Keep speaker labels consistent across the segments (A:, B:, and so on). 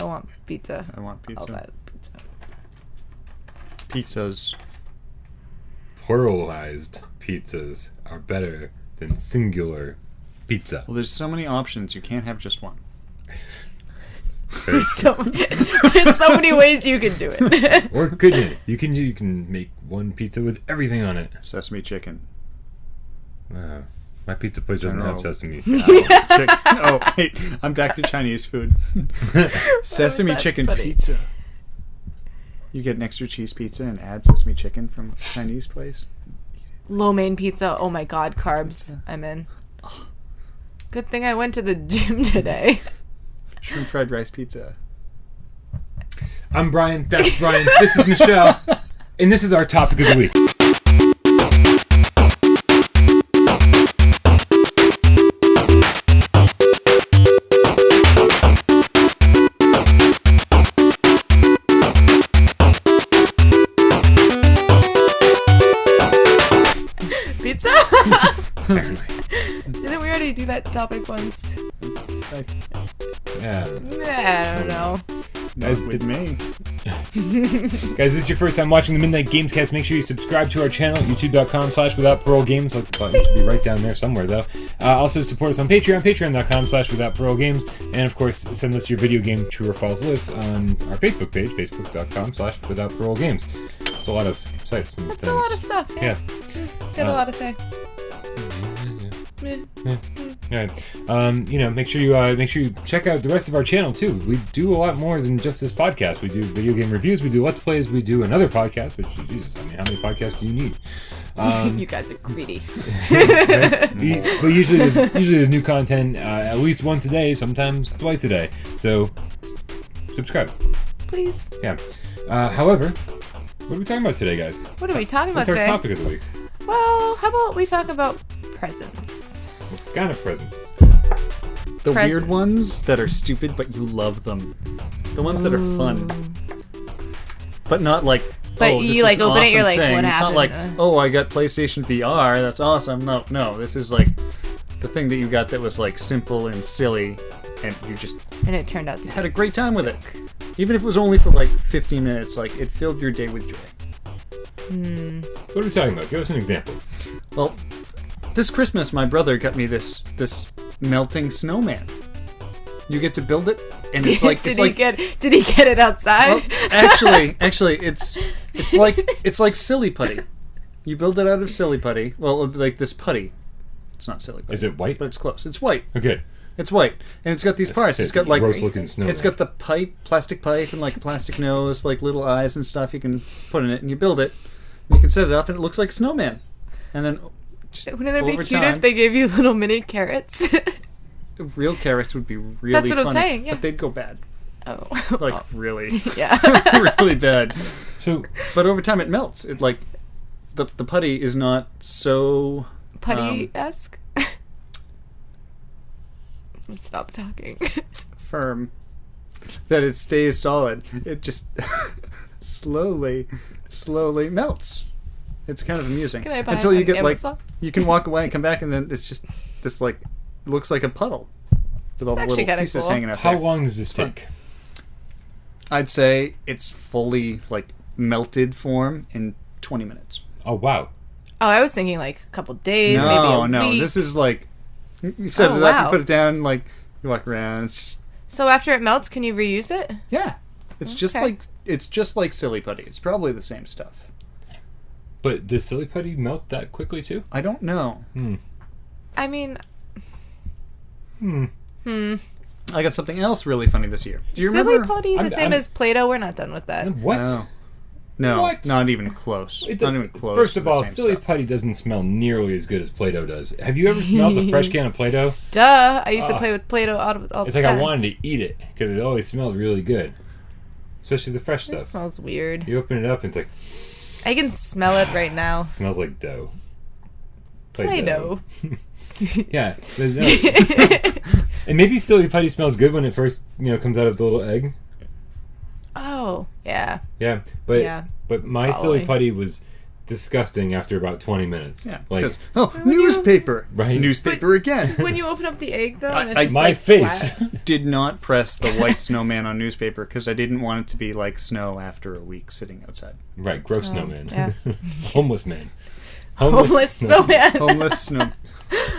A: I want pizza.
B: I want pizza.
A: All that pizza.
B: Pizzas.
C: Pluralized pizzas are better than singular pizza.
B: Well, there's so many options. You can't have just one.
A: There's so many ways you can do it.
C: Or couldn't you can make one pizza with everything on it.
B: Sesame chicken.
C: My pizza place doesn't have sesame.
B: Oh, wait. I'm back to Chinese food. Sesame chicken
A: funny?
B: pizza. You get an extra cheese pizza and add sesame chicken from a Chinese place.
A: Lo mein pizza. Oh my god, carbs. I'm in. Good thing I went to the gym today.
B: Shrimp fried rice pizza.
C: I'm Bryan. That's Bryan. This is Michelle. And this is our topic of the week.
A: Pizza?
C: Apparently.
A: Didn't we already do that topic once?
C: Yeah.
A: I don't know.
C: Guys,
B: With me.
C: Guys, this is your first time watching the Midnight Gamescast. Make sure you subscribe to our channel, youtube.com/withoutparolegames. Like the button should be right down there somewhere, though. Also, support us on Patreon, patreon.com/withoutparolegames. And, of course, send us your video game true or false list on our Facebook page, facebook.com/withoutparolegames. It's a lot of sites and
A: That's
C: things.
A: a lot of stuff. Yeah. Got a lot to say.
C: Yeah. Make sure you check out the rest of our channel too. We do a lot more than just this podcast. We do video game reviews, we do let's plays, we do another podcast, which Jesus, I mean, how many podcasts do you need?
A: You guys are greedy.
C: But usually there's new content at least once a day, sometimes twice a day. So subscribe.
A: Please.
C: Yeah. However, what are we talking about today, guys?
A: What are we talking about
C: What's our
A: today?
C: topic of the week?
A: Well, how about we talk about presents?
C: What kind of presents?
B: The weird
A: Presents.
B: ones that are stupid, but you love them. The ones that are fun. But not like,
A: But
B: oh,
A: you,
B: this
A: like,
B: was an
A: open it, you're
B: awesome
A: like,
B: thing.
A: what
B: It's not like,
A: happened?
B: oh, I got PlayStation VR, that's awesome. No, this is like the thing that you got that was like simple and silly, and you just
A: And it turned out to be.
B: had a great time with it. Even if it was only for like 15 minutes, like it filled your day with joy.
C: What are we talking about? Give us an example.
B: Well, this Christmas, my brother got me this melting snowman. You get to build it, and it's like
A: Did he get it outside?
B: Well, actually, it's like silly putty. You build it out of silly putty. Well, like this putty. It's not silly putty.
C: Is it white?
B: But it's close. It's white.
C: Okay.
B: It's white, and it's got these parts. It's got like
C: gross-looking snow.
B: it's got the plastic pipe, and like a plastic nose, like little eyes and stuff. You can put in it, and you build it. And you can set it up, and it looks like a snowman. And then just
A: Wouldn't it be
B: over
A: cute
B: time,
A: if they gave you little mini carrots?
B: real carrots would be really
A: That's what I'm
B: funny,
A: saying, yeah.
B: but they'd go bad.
A: Oh.
B: Like really,
A: Yeah.
B: really bad.
C: So
B: But over time, it melts. It like the putty is not so
A: Putty-esque? Stop talking.
B: firm that it stays solid. It just slowly melts. It's kind of amusing
A: Can I buy
B: until
A: it
B: you
A: on
B: get
A: Amazon?
B: like you can walk away and come back, and then it's just this like looks like a puddle with all the
A: actually
B: little
A: kinda
B: pieces
A: cool.
B: hanging out
C: how
B: there.
C: long does this
B: fun.
C: take?
B: I'd say it's fully like melted form in 20 minutes.
C: Oh wow.
A: Oh, I was thinking like a couple days, maybe a
B: No,
A: week.
B: this is like you set
A: Oh,
B: it up,
A: wow.
B: you put it down, like you walk around. It's just,
A: So after it melts, can you reuse it?
B: yeah, it's just
A: Okay.
B: like silly putty. It's probably the same stuff.
C: But does silly putty melt that quickly too?
B: I don't know.
A: I mean,
B: I got something else really funny this year. Do you
A: silly
B: remember?
A: putty the same
C: I'm-
A: as Play-Doh? We're not done with that.
C: What?
B: No,
C: What?
B: not even close.
C: It
B: Not
C: does-
B: even close.
C: First
B: to
C: of
B: the
C: all,
B: same
C: silly
B: stuff.
C: putty doesn't smell nearly as good as Play-Doh does. Have you ever smelled a fresh can of Play-Doh?
A: Duh! I used to play with Play-Doh all
C: It's
A: the
C: like
A: time.
C: I wanted to eat it because it always smelled really good, especially the fresh
A: It
C: stuff.
A: smells weird.
C: You open it up and it's like
A: I can smell it right now.
C: smells like dough.
A: Play-Doh.
C: Yeah. No. And maybe silly putty smells good when it first comes out of the little egg.
A: Oh, yeah.
C: Yeah, but
A: Yeah,
C: my
A: probably.
C: silly putty was disgusting after about 20 minutes.
B: Yeah.
C: Like,
B: Newspaper.
C: Right.
B: Newspaper again.
A: When you open up the egg, though, and it's
B: I-
A: just
C: my
A: like
C: face.
A: flat.
B: Did not press the white snowman on newspaper because I didn't want it to be like snow after a week sitting outside.
C: Right, gross snowman.
A: yeah.
C: Homeless man.
A: Homeless snowman.
B: Homeless snow.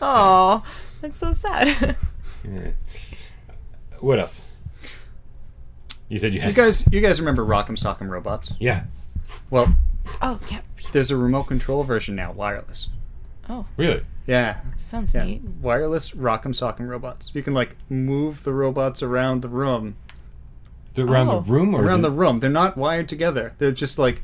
A: Oh, that's so sad.
C: Yeah. What else? You said you had...
B: You guys remember Rock'em Sock'em Robots?
C: Yeah.
B: Well,
A: Oh, yeah.
B: there's a remote control version now, wireless.
A: Oh,
C: Really?
B: Yeah.
A: sounds
B: Yeah.
A: neat.
B: Wireless Rock'em Sock'em Robots. You can like move the robots around the room.
C: Around the room? Or
B: Around
C: is
B: the
C: it-
B: room. They're not wired together. They're just like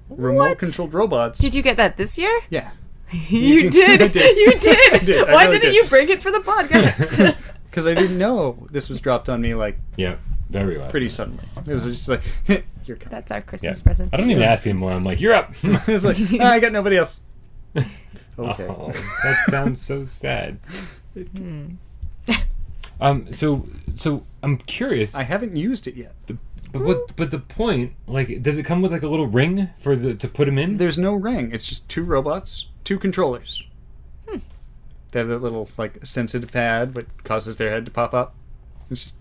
B: remote
A: What?
B: controlled robots.
A: Did you get that this year?
B: Yeah.
A: You did.
B: I did.
A: You did.
B: I did. I
A: Why
B: really
A: didn't
B: did.
A: you bring it for the podcast?
B: Because I didn't know this was dropped on me like
C: Yeah, very last
B: pretty
C: minute.
B: suddenly. It was just like, you're coming.
A: That's our
C: Yeah.
A: Christmas present.
C: I don't even ask anymore. I'm like, you're up.
B: It's like, I got nobody else. Okay.
C: Oh, that sounds so sad. So I'm curious.
B: I haven't used it yet.
C: But the point, like, does it come with like a little ring for to put them in?
B: There's no ring. It's just two robots, two controllers. They have that little like sensitive pad that causes their head to pop up. It's just.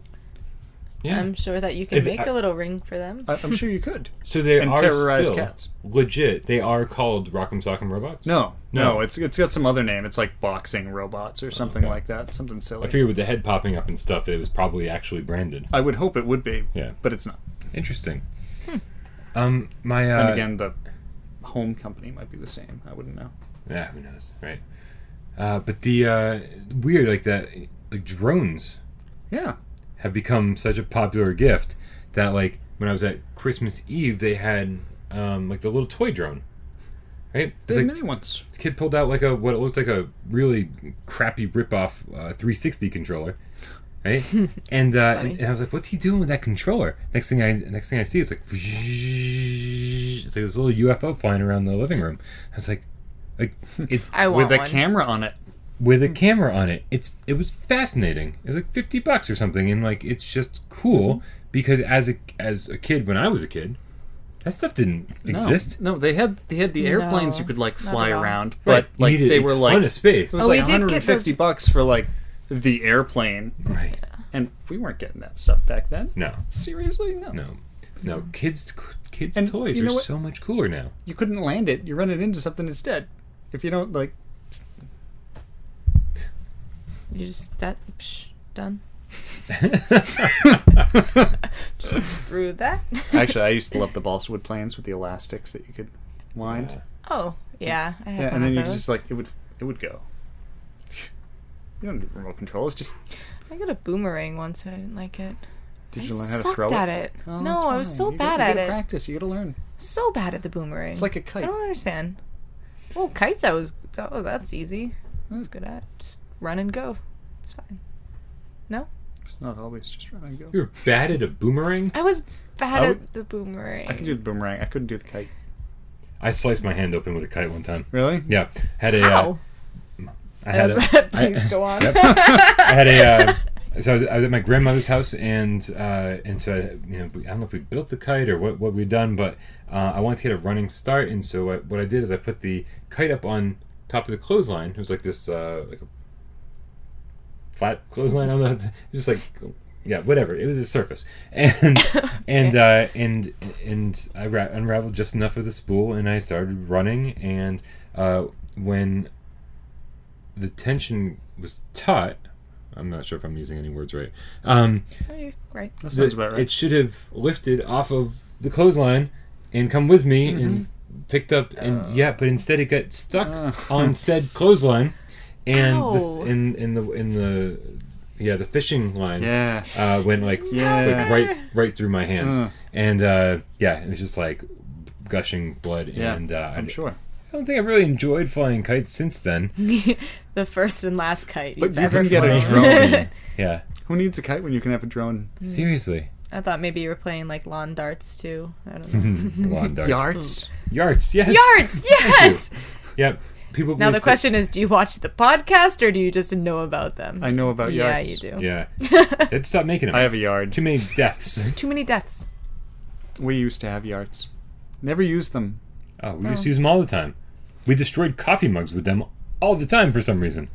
C: Yeah.
A: I'm sure that you can
C: Is it-
A: make a little ring for them.
B: I'm sure you could.
C: So they
B: and
C: are
B: terrorize
C: still
B: cats.
C: legit. They are called Rock'em Sock'em Robots.
B: No.
C: No.
B: It's got some other name. It's like boxing robots or something like that. Something
C: I
B: silly.
C: figured with the head popping up and stuff, it was probably actually branded.
B: I would hope it would be.
C: Yeah.
B: But it's not.
C: Interesting.
B: Then
C: My
B: again, the home company might be the same. I wouldn't know.
C: yeah, who knows, right? But the weird like that, like drones
B: Yeah.
C: have become such a popular gift that like when I was at Christmas Eve, they had like the little toy drone, right?
B: They
C: It's
B: have
C: like,
B: many ones.
C: this kid pulled out like what it looked like a really crappy rip-off 360 controller, right? And
A: funny.
C: and I was like, "What's he doing with that controller?" Next thing I see, it's like it's like this little UFO flying around the living room. I was like it's
A: I want
B: With a
A: one.
B: camera on it.
C: with a camera on it. It was fascinating. It was like $50 or something, and like it's just cool because as a kid when I was a kid, that stuff didn't exist.
B: No, they had the airplanes
A: No,
B: you could like
A: not
B: fly
A: at all.
B: around,
C: Right.
B: but like
C: You needed
B: they
C: a
B: were
C: ton
B: like
C: of space.
B: It was
A: Oh,
B: like
A: we did get those-
B: $150 for like the airplane,
C: Right?
B: and we weren't getting that stuff back then.
C: No,
B: Seriously, no.
C: no. Kids'
B: And
C: toys
B: you know
C: are
B: what?
C: so much cooler now.
B: You couldn't land it. You run it into something instead. If you don't like,
A: You just done. Through that.
B: actually, I used to love the balsa wood planes with the elastics that you could wind.
C: Yeah.
A: Oh yeah, I had
B: Yeah,
A: one
B: and then
A: of
B: you
A: those.
B: just like it would go. You don't need remote control. It's just.
A: I got a boomerang once, but I didn't like it.
B: Did
A: I
B: you learn how to
A: sucked
B: throw
A: at
B: it?
A: it.
B: Oh,
A: No,
B: that's
A: I was
B: fine.
A: so
B: You
A: bad
B: gotta
A: at it.
B: Practice. You got to learn.
A: So bad at the boomerang.
B: It's like a
A: I
B: kite.
A: don't understand. Oh, kites! That's easy. I was good at. Just run and go. It's fine. No,
B: It's not always just run and go.
C: You were bad at a boomerang.
A: I was bad
B: I
A: at
B: would-
A: the boomerang.
B: I could do the boomerang. I couldn't do the kite.
C: I sliced my hand open with a kite one time.
B: Really?
C: Yeah, had a.
A: How?
C: I had a.
A: Please go on.
C: I had a. So I was at my grandmother's house, and so I don't know if we built the kite or what we'd done, but I wanted to get a running start, and so what I did is I put the kite up on top of the clothesline. It was like this like a flat clothesline on the just like whatever. It was a surface, and and I unraveled just enough of the spool, and I started running, and when the tension was taut. I'm not sure if I'm using any words right.
A: Oh, you're right.
B: That sounds about right.
C: It should have lifted off of the clothesline and come with me and picked up, and but instead it got stuck on said clothesline, and this
A: Ow.
C: in the fishing line went like right through my hand, and it was just like gushing blood, and
B: I'm sure.
C: I don't think I've really enjoyed flying kites since then.
A: The first and last kite
B: But
A: you've
B: you
A: ever
B: can get a
A: flown.
B: drone.
C: Yeah,
B: Who needs a kite when you can have a drone?
C: seriously.
A: I thought maybe you were playing like lawn darts too. I don't know.
C: Lawn darts.
B: Yards.
C: Yards, yes.
A: Yards, yes.
C: Yep. People.
A: Now the question is, do you watch the podcast or do you just know about them?
B: I know about
A: Yeah,
B: yards.
A: you do.
C: Yeah. Let's stop making them.
B: I have a yard.
C: Too many deaths.
A: Too many deaths.
B: We used to have yards. Never used them.
C: Oh, we used to use them all the time. We destroyed coffee mugs with them all the time for some reason.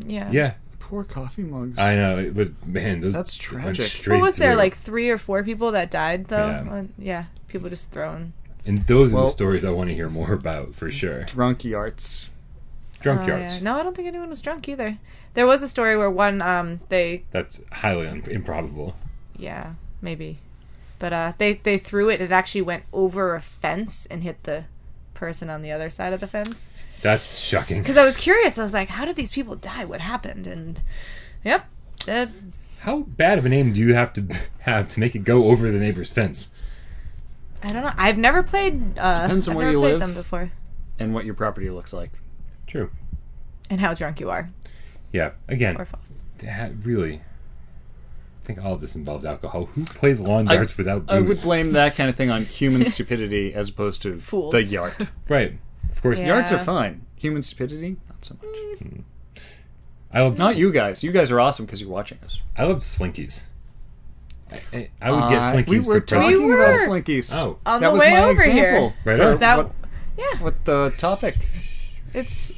A: Yeah.
C: Yeah.
B: Poor coffee mugs.
C: I know, but man, those
B: That's
C: went
B: tragic.
C: straight
A: What was there,
C: through.
A: like 3 or 4 people that died, though?
C: Yeah.
A: Yeah. People just throwing.
C: And those are
B: Well-
C: the stories I want to hear more about, for sure.
B: Drunk yards.
C: Drunk
A: Oh,
C: yards.
A: yeah. No, I don't think anyone was drunk either. There was a story where one,
C: That's highly improbable.
A: yeah, maybe. But they threw it. It actually went over a fence and hit the person on the other side of the fence.
C: That's shocking.
A: Because I was curious. I was like, how did these people die? What happened? And, yep. Dead.
C: How bad of an aim do you have to make it go over the neighbor's fence?
A: I don't know. I've never played.
B: Depends on
A: I've
B: where
A: never
B: you
A: played
B: live.
A: them before.
B: And what your property looks like.
C: True.
A: And how drunk you are,
C: Yeah. Again,
A: or false.
C: really, I think all of this involves alcohol. Who plays lawn darts without booze?
B: I would blame that kind of thing on human stupidity as opposed to
A: Fools.
B: the yard.
C: Right. Of course.
A: Yeah.
B: Yards are fine. Human stupidity, not so much.
C: I love
B: Not you guys. You guys are awesome because you're watching us.
C: I love Slinkies. I would get Slinkies
B: We were
C: for
B: talking
C: presents.
A: We
B: about
A: were.
B: Slinkies.
C: Oh.
A: On
B: that
A: the
B: was
A: way
B: my
A: over
B: example.
A: here.
C: Right
B: for
C: on.
A: That. Yeah.
B: what the topic.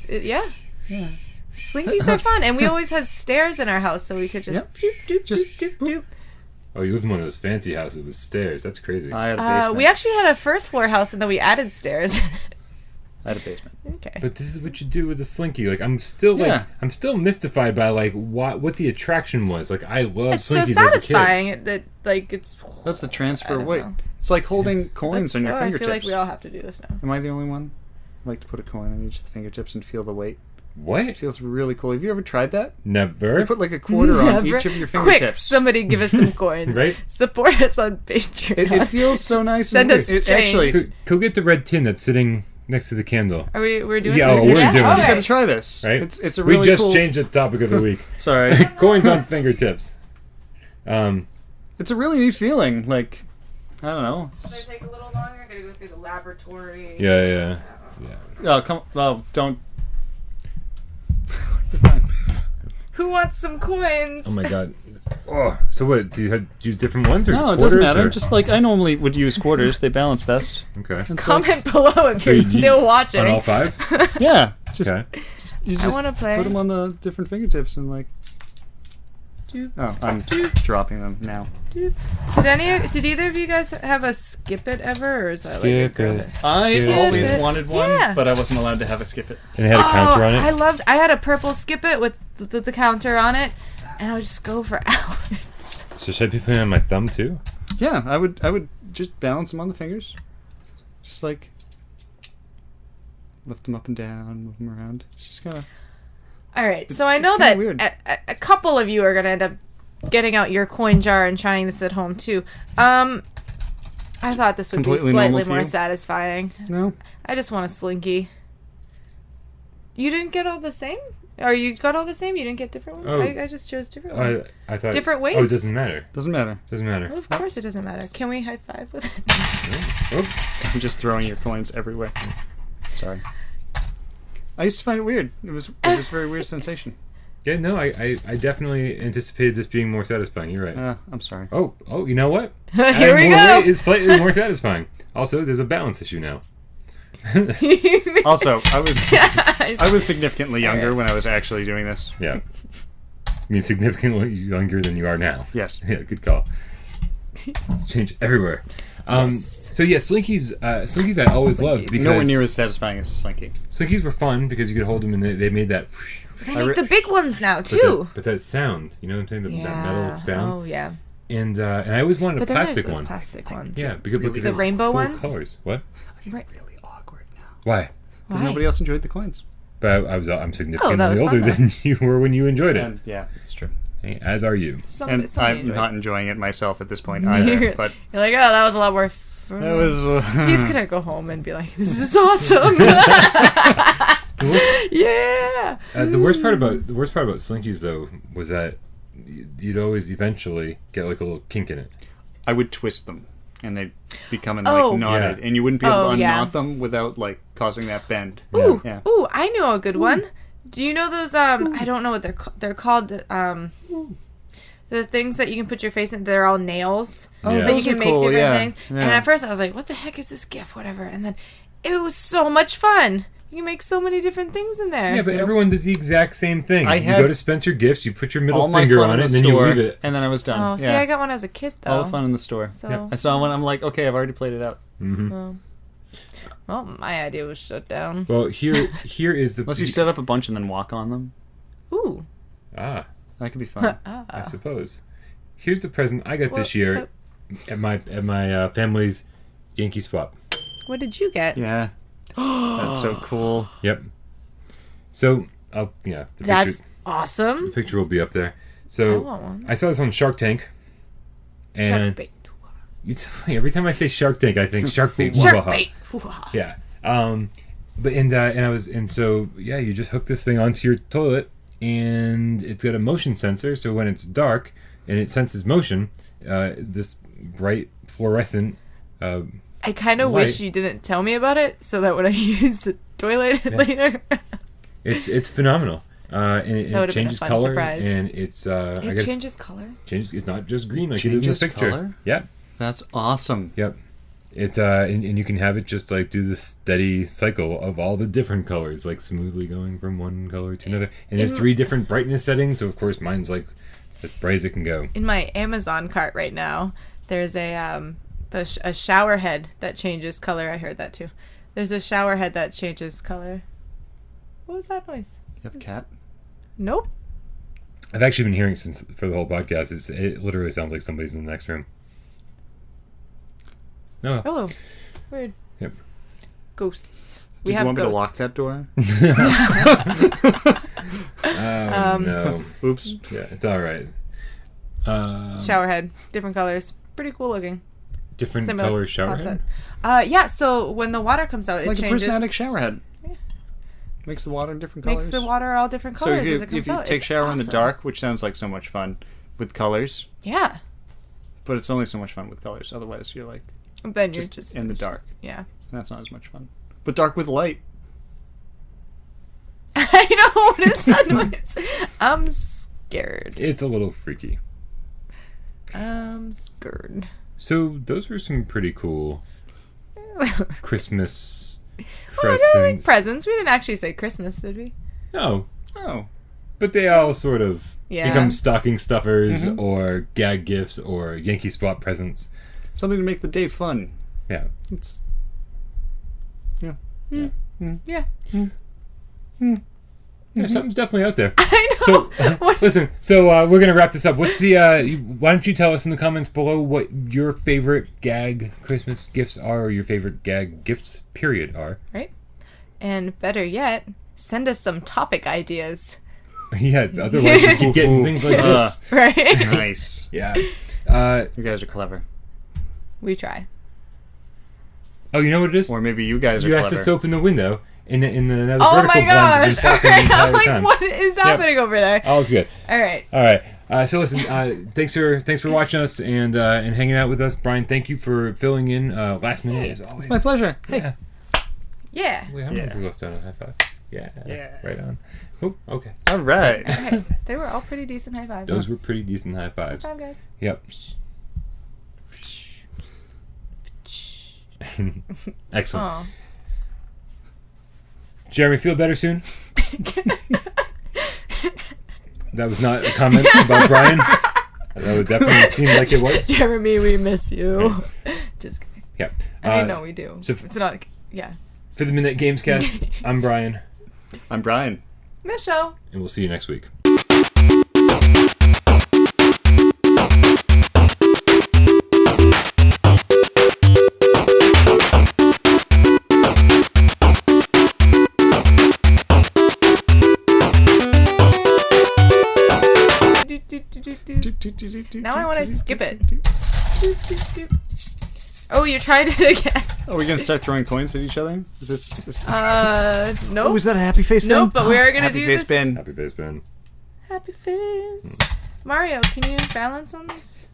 A: Yeah.
B: Yeah.
A: Slinkies are fun, and we always had stairs in our house, so we could just
B: Yep.
A: doop, doop,
B: Just
A: doop, doop, doop.
C: Oh, you live in one of those fancy houses with stairs. That's crazy.
B: I had a basement.
A: We actually had a first floor house, and then we added stairs.
B: I had a basement.
A: Okay.
C: But this is what you do with a Slinky. Like I'm still
B: Yeah.
C: mystified by like what the attraction was. Like I love
A: It's so
C: Slinkies as a kid.
A: satisfying that like it's.
B: That's the
A: I
B: transfer
A: don't
B: weight.
A: know.
B: It's like holding coins on your
A: I
B: fingertips.
A: feel like we all have to do this now.
B: Am I the only one? I like to put a coin on each of the fingertips and feel the weight.
C: What?
B: It feels really cool. Have you ever tried that?
C: Never.
B: You put like a quarter on
A: Never.
B: each of your
A: Quick,
B: fingertips.
A: somebody give us some coins.
C: Right?
A: Support us on Patreon.
B: It feels so nice.
A: Send
B: and
A: us
B: weird. It's
A: change.
B: actually.
C: Go get the red tin that's sitting next to the candle.
A: We're doing
C: Yeah,
A: this?
C: we're doing it.
B: You
A: Okay.
B: gotta try this.
C: Right?
B: It's a really
C: we just
B: cool.
C: changed the topic of the week.
B: Sorry.
C: Coins on fingertips.
B: It's a really neat feeling. Like, I don't know.
A: Does it take a little longer? I gotta go through the laboratory.
C: Yeah.
B: Oh come. Oh, don't.
A: Who wants some coins?
C: Oh my god. Oh, so what? Do you use different ones or
B: No, it
C: quarters,
B: doesn't matter.
C: or-
B: Just like I normally would use quarters. They balance best.
C: Okay.
B: And so-
A: Comment below if you're
C: you-
A: still watching.
C: On all 5?
B: yeah. Just
C: Okay.
B: you
A: I
B: just
A: wanna play.
B: put them on the different fingertips and like.
A: Doop.
B: Oh, I'm dropping them now.
A: Did either of you guys have a skip it ever, or is that like a
C: Skip
A: girl
C: it.
A: thing?
B: I
C: Skip
B: always
A: it.
B: wanted one,
A: Yeah.
B: but I wasn't allowed to have a skip it.
C: And it had a counter on it?
A: I had a purple skip it with the counter on it, and I would just go for hours.
C: So should I be putting it on my thumb too?
B: Yeah, I would just balance them on the fingers, just like lift them up and down, move them around. It's just kind of.
A: All right,
B: It's-
A: so I
B: it's
A: know
B: kinda
A: that
B: weird.
A: a couple of you are gonna end up getting out your coin jar and trying this at home too. I thought this would
B: Completely
A: be
B: normal
A: slightly
B: to
A: more
B: you?
A: satisfying.
B: No.
A: I just want a slinky. You didn't get all the same? Or you got all the same? You didn't get different ones?
C: Oh.
A: I just chose different ones.
C: I thought
A: Different
C: Oh,
A: weights?
C: it doesn't matter.
B: Doesn't matter.
C: Doesn't matter.
A: Well, of course it doesn't matter. Can we high five with it?
C: Oh,
B: I'm just throwing your coins everywhere. Sorry. I used to find it weird. It was a very weird sensation.
C: yeah. No, I definitely anticipated this being more satisfying. You're right.
B: I'm sorry.
C: Oh, you know what?
A: Here
C: Adding
A: we
C: more
A: go.
C: weight is slightly more satisfying. Also, there's a balance issue now.
B: Also, I was significantly younger when I was actually doing this.
C: Yeah. I mean, significantly younger than you are now.
B: Yes.
C: Yeah, good call. It's change everywhere. So yeah, Slinkies I always loved because
B: Nowhere near as satisfying as a slinky.
C: Slinkies were fun because you could hold them and they made that.
A: They make the big ones now
C: But
A: too.
C: that sound, you know what I'm saying? That metal sound.
A: Oh yeah.
C: And I always wanted
A: But
C: a
A: then
C: plastic
A: there's those
C: one.
A: plastic ones.
C: Yeah, because
B: Really?
C: they
A: The
C: were
A: rainbow
C: cool
A: ones?
C: colors. What?
A: Right.
B: Really awkward now.
C: Why?
B: Because
A: Why?
B: nobody else enjoyed the coins.
C: But I'm significantly
A: was
C: older
A: fun, though.
C: than you were when you enjoyed it.
B: And yeah, it's true.
C: Hey, as are you.
B: And I'm not enjoying it myself at this point either. But
A: You're like, oh, that was a lot more.
B: that was.
A: He's gonna go home and be like, "This is awesome." Yeah.
C: The worst part about Slinkies though was that you'd always eventually get like a little kink in it.
B: I would twist them, and they'd become
A: Oh.
B: knotted,
C: Yeah.
B: and you wouldn't be able
A: Oh,
B: to
A: yeah.
B: unknot them without like causing that bend.
A: Ooh,
B: Yeah.
A: ooh, I know a good one. Do you know those? I don't know what they're called. The things that you can put your face in. They're all nails.
B: Oh,
C: Yeah.
A: That you
B: those
A: can
B: are
A: make
B: cool.
A: different
B: Yeah.
A: things.
B: Yeah.
A: And at first I was like, "What the heck is this GIF?" Whatever. And then It was so much fun. You can make so many different things in there.
C: Yeah, but everyone does the exact same thing.
B: I
C: You
B: had
C: go to Spencer Gifts, you put your middle
B: all my
C: finger
B: fun
C: on
B: in
C: it,
B: the
C: and then you
B: store,
C: leave it.
B: and then I was done.
A: Oh, see,
B: yeah.
A: I got one as a kid, though.
B: all the fun in the store.
A: So,
C: Yep.
B: I saw one. I'm like, okay, I've already played it out.
C: Mm-hmm.
A: well, my idea was shut down.
C: Well, here is the...
B: Unless you set up a bunch and then walk on them,
A: Ooh.
C: Ah,
B: that could be fun.
C: I suppose. Here's the present I got this year at my family's Yankee swap.
A: What did you get?
B: Yeah, that's so cool.
C: Yep. So, the
A: That's awesome.
C: picture will be up there.
A: I
C: So,
A: want one.
C: I saw this on Shark Tank. And
A: Shark bait.
C: every time I say Shark Tank, I think Shark Bait.
A: Shark bait.
C: Yeah. You just hook this thing onto your toilet, and it's got a motion sensor. So when it's dark and it senses motion, this bright fluorescent.
A: I kind of wish
C: light.
A: you didn't tell me about it, so that when I use the toilet later.
C: It's phenomenal. And it
A: would've been a
C: changes
A: fun
C: color,
A: surprise.
C: and it's
A: It changes color.
C: It's not just green like it is in the
B: Changes
C: picture.
B: color?
C: Yep.
B: That's awesome.
C: Yep. It's and you can have it just like do this steady cycle of all the different colors, like smoothly going from one color to another. And there's 3 different brightness settings, so of course mine's like as bright as it can go.
A: In my Amazon cart right now, there's a shower head that changes color. I heard that too. There's a shower head that changes color. What was that noise?
B: You have a cat?
A: Nope.
C: I've actually been hearing since for the whole podcast. It literally sounds like somebody's in the next room. No.
A: Oh, weird.
C: Yep.
A: Ghosts.
B: Did you want me to lock that door?
C: No.
B: Oops.
C: Yeah, it's all right.
A: Shower head, different colors, pretty cool looking.
C: Different
A: Similar
C: color shower
A: concept.
C: head?
A: Yeah. So when the water comes out,
B: Like
A: it
B: a
A: changes.
B: prismatic shower head.
A: Yeah.
B: Makes the water different colors.
A: Makes the water all different
B: So
A: colors
B: if you,
A: as it comes
B: if you
A: out.
B: take
A: It's
B: shower in the
A: awesome.
B: dark, which sounds like so much fun, with colors,
A: Yeah.
B: but it's only so much fun with colors. Otherwise, you're like
A: Then you're
B: just
A: just
B: in the dark,
A: Yeah.
B: and that's not as much fun. But dark with light.
A: I know. What is that noise? I'm scared.
C: It's a little freaky.
A: I'm scared.
C: So those were some pretty cool Christmas
A: Oh,
C: presents.
A: no, like presents. We didn't actually say Christmas, did we?
C: No,
B: Oh,
C: but they all sort of
A: Yeah.
C: become stocking stuffers
B: Mhm.
C: or gag gifts or Yankee swap presents.
B: something to make the day fun.
C: Yeah.
B: It's
A: Yeah.
C: Yeah, something's definitely out there.
A: I know.
C: So, listen. So we're gonna wrap this up. What's the? Why don't you tell us in the comments below what your favorite gag Christmas gifts are, or your favorite gag gifts period are?
A: Right? And better yet, send us some topic ideas.
C: Yeah. Otherwise, you keep getting things like this.
A: Right?
B: nice.
C: Yeah.
B: You guys are clever.
A: We try.
C: Oh, you know what it is?
B: Or maybe you guys are
C: You
B: clever.
C: asked us to open the window, and another
A: Oh
C: vertical
A: my
C: blends
A: gosh!
C: been talking the
A: I'm
C: entire
A: like,
C: time.
A: what is happening over there?
C: All's good.
A: All right.
C: All right. So listen, thanks for watching us and hanging out with us, Brian. Thank you for filling in last minute as always.
B: It's my pleasure. Hey.
C: Yeah.
A: Yeah.
C: Wait, how many
B: Yeah.
C: we left on a high five? Yeah.
B: Yeah.
C: Right on. Oh, okay.
B: All right.
A: All right. They were all pretty decent high fives.
C: Those were pretty decent high
A: High
C: fives.
A: five, guys.
C: Yep. Excellent.
A: Aw.
C: Jeremy, feel better soon? That was not a comment about Brian. That would definitely seem like it was.
A: Jeremy, we miss you. Just kidding.
C: Yeah.
A: I know we do.
C: so
A: It's not. Yeah.
C: For the Midnight Gamescast, I'm Brian,
B: I'm Bryan.
A: Michelle.
C: and we'll see you next week.
A: Now I want to skip it. Oh, you tried it again.
B: Are we gonna start throwing coins at each other? Is this?
A: Nope.
B: Oh, is that a happy face bin?
A: Nope, but we are gonna
B: happy
A: do
B: face
A: this.
B: bin.
C: Happy face, Ben.
A: Happy face. Mario, can you balance on this?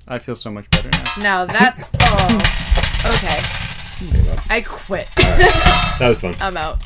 B: I feel so much better now.
A: Now that's. Oh. Okay. I quit.
C: That was fun.
A: I'm out.